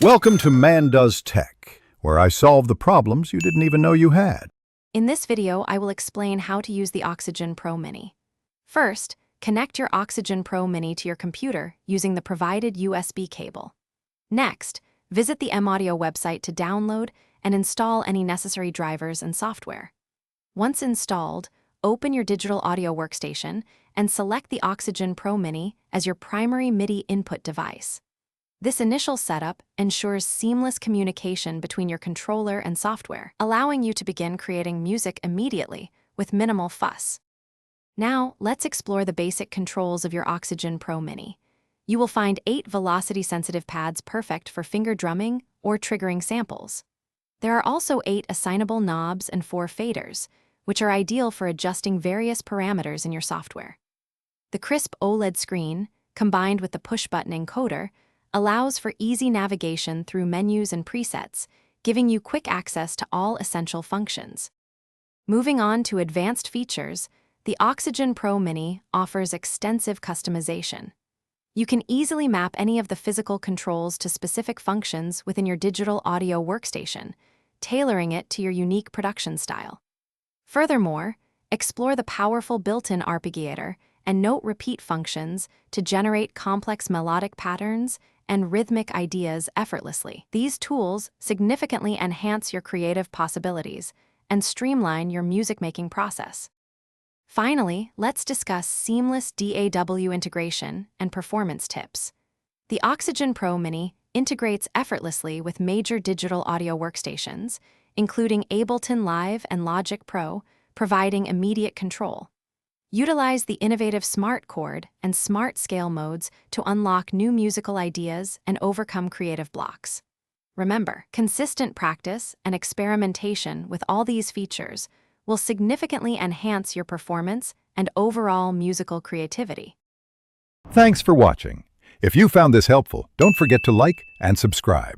Welcome to Man Does Tech, where I solve the problems you didn't even know you had. In this video, I will explain how to use the Oxygen Pro Mini. First, connect your Oxygen Pro Mini to your computer using the provided USB cable. Next, visit the M-Audio website to download and install any necessary drivers and software. Once installed, open your digital audio workstation and select the Oxygen Pro Mini as your primary MIDI input device. This initial setup ensures seamless communication between your controller and software, allowing you to begin creating music immediately with minimal fuss. Now, let's explore the basic controls of your Oxygen Pro Mini. You will find 8 velocity-sensitive pads perfect for finger drumming or triggering samples. There are also 8 assignable knobs and 4 faders, which are ideal for adjusting various parameters in your software. The crisp OLED screen, combined with the push-button encoder, allows for easy navigation through menus and presets, giving you quick access to all essential functions. Moving on to advanced features, the Oxygen Pro Mini offers extensive customization. You can easily map any of the physical controls to specific functions within your digital audio workstation, tailoring it to your unique production style. Furthermore, explore the powerful built-in arpeggiator and note repeat functions to generate complex melodic patterns and rhythmic ideas effortlessly. These tools significantly enhance your creative possibilities and streamline your music-making process. Finally, let's discuss seamless DAW integration and performance tips. The Oxygen Pro Mini integrates effortlessly with major digital audio workstations, including Ableton Live and Logic Pro, providing immediate control. Utilize the innovative Smart Chord and Smart Scale modes to unlock new musical ideas and overcome creative blocks. Remember, consistent practice and experimentation with all these features will significantly enhance your performance and overall musical creativity. Thanks for watching. If you found this helpful, don't forget to like and subscribe.